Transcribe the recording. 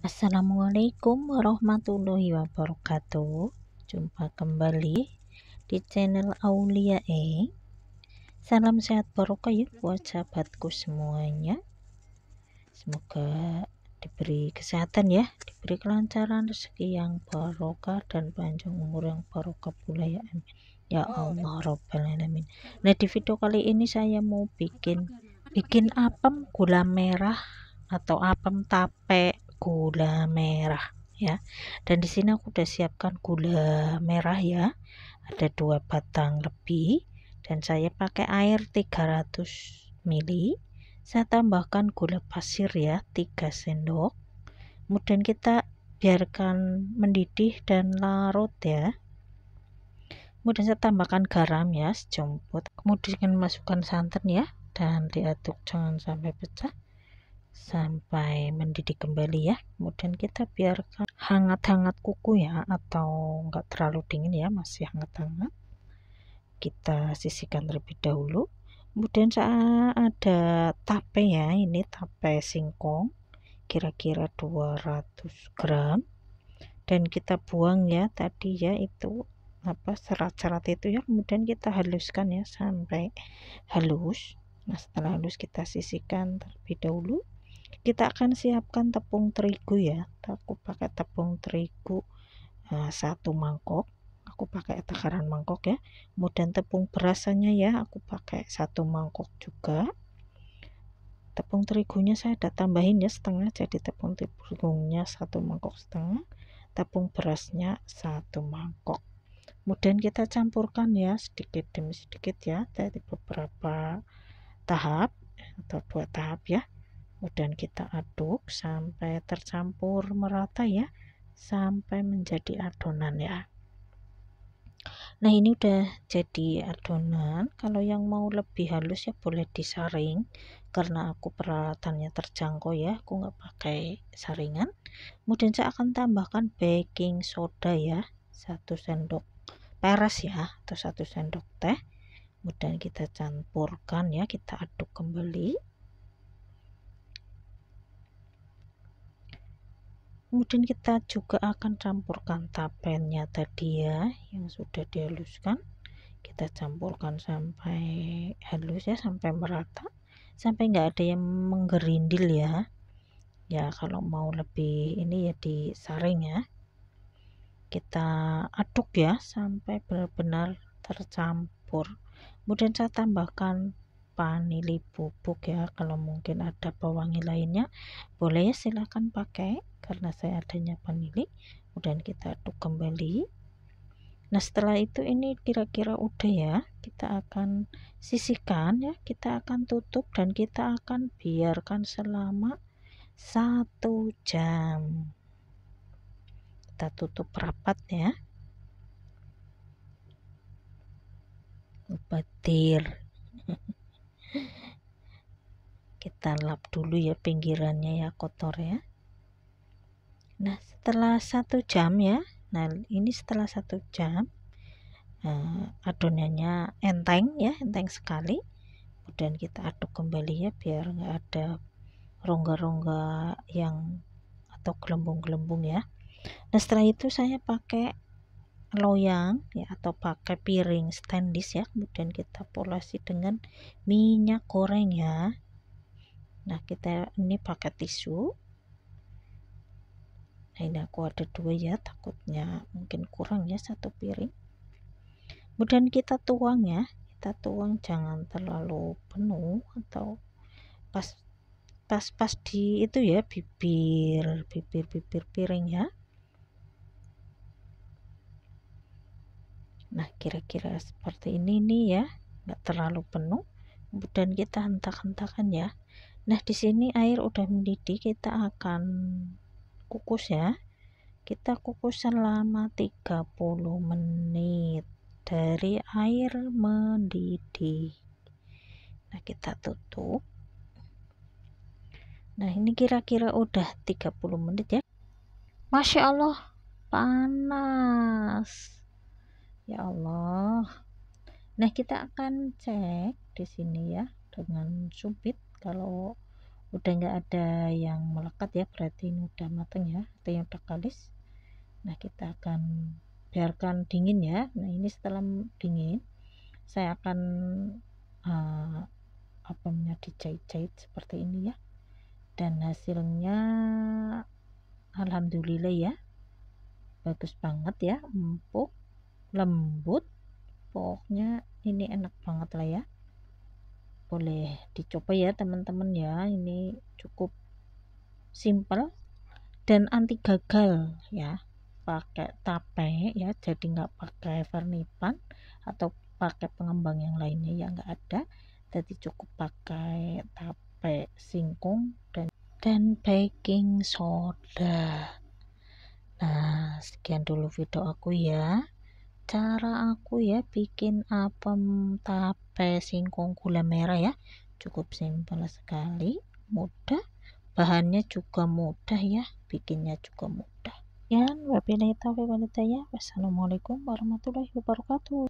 Assalamualaikum warahmatullahi wabarakatuh. Jumpa kembali di channel Aulia Eng. Salam sehat barokah ya buat sahabatku semuanya. Semoga diberi kesehatan ya, diberi kelancaran, rezeki yang barokah dan panjang umur yang barokah pula ya. Amin. Ya Allah Rabbal Alamin. Nah, di video kali ini saya mau bikin apem gula merah atau apem tape gula merah ya. Dan di sini aku udah siapkan gula merah ya, ada 2 batang lebih, dan saya pakai air 300 ml. Saya tambahkan gula pasir ya, 3 sendok. Kemudian kita biarkan mendidih dan larut ya. Kemudian saya tambahkan garam ya, sejumput. Kemudian masukkan santan ya, dan diaduk jangan sampai pecah sampai mendidih kembali ya. Kemudian kita biarkan hangat-hangat kuku ya, atau enggak terlalu dingin ya, masih hangat-hangat. Kita sisihkan terlebih dahulu. Kemudian saya ada tape ya, ini tape singkong kira-kira 200 gram, dan kita buang ya tadi ya, itu serat-serat itu ya. Kemudian kita haluskan ya sampai halus. Nah, setelah halus kita sisihkan terlebih dahulu. Kita akan siapkan tepung terigu ya. Aku pakai tepung terigu 1 mangkok. Aku pakai takaran mangkok ya. Kemudian tepung berasannya ya, aku pakai 1 mangkok juga. Tepung terigunya saya ada tambahin ya setengah, jadi tepung terigunya 1 mangkok setengah, tepung berasnya 1 mangkok. Kemudian kita campurkan ya sedikit demi sedikit ya, dari beberapa tahap atau 2 tahap ya. Kemudian kita aduk sampai tercampur merata ya, sampai menjadi adonan ya. Nah, ini udah jadi adonan. Kalau yang mau lebih halus ya boleh disaring, karena aku peralatannya terjangkau ya, aku nggak pakai saringan. Kemudian saya akan tambahkan baking soda ya, 1 sendok peres ya, atau 1 sendok teh. Kemudian kita campurkan ya, kita aduk kembali. Kemudian kita juga akan campurkan tapenya tadi ya, yang sudah dihaluskan. Kita campurkan sampai halus ya, sampai merata, sampai nggak ada yang menggerindil ya. Ya, kalau mau lebih ini ya disaring ya. Kita aduk ya sampai benar-benar tercampur. Kemudian saya tambahkan vanili bubuk ya, kalau mungkin ada pewangi lainnya boleh ya, silahkan pakai, karena saya adanya vanili. Kemudian kita aduk kembali. Nah, setelah itu ini kira-kira udah ya, kita akan sisihkan ya, kita akan tutup dan kita akan biarkan selama 1 jam. Kita tutup rapat ya, petir. Kita lap dulu ya pinggirannya ya, kotor ya. Nah, setelah 1 jam ya, nah ini setelah 1 jam adonannya enteng ya, enteng sekali. Kemudian kita aduk kembali ya, biar nggak ada rongga-rongga yang atau gelembung-gelembung ya. Nah, setelah itu saya pakai loyang ya, atau pakai piring stainless ya. Kemudian kita polasi dengan minyak goreng ya. Nah, kita ini pakai tisu. Nah, ini aku ada 2 ya, takutnya mungkin kurang ya 1 piring. Kemudian kita tuang ya, kita tuang jangan terlalu penuh, atau pas di itu ya, bibir piring ya. Nah, kira-kira seperti ini nih ya, nggak terlalu penuh. Kemudian kita hentak-hentakan ya. Nah, di sini air udah mendidih, kita akan kukus ya. Kita kukus selama 30 menit dari air mendidih. Nah, kita tutup. Nah, ini kira-kira udah 30 menit ya. Masya Allah, panas. Ya Allah. Nah, kita akan cek di sini ya dengan sumpit. Kalau udah nggak ada yang melekat ya, berarti ini udah matang ya, atau yang udah kalis. Nah, kita akan biarkan dingin ya. Nah, ini setelah dingin saya akan apa namanya, dijahit-jahit seperti ini ya, dan hasilnya alhamdulillah ya, bagus banget ya, empuk, lembut, pokoknya ini enak banget lah ya. Boleh dicoba ya teman-teman ya, ini cukup simple dan anti gagal ya, pakai tape ya, jadi nggak pakai vernipan atau pakai pengembang yang lainnya ya, nggak ada, jadi cukup pakai tape singkong dan baking soda. Nah, sekian dulu video aku ya, cara aku ya bikin apem tape singkong gula merah ya, cukup simpel sekali, mudah, bahannya juga mudah ya, bikinnya juga mudah ya. Wabillahi taufiq wal hidayah. Wassalamualaikum warahmatullahi wabarakatuh.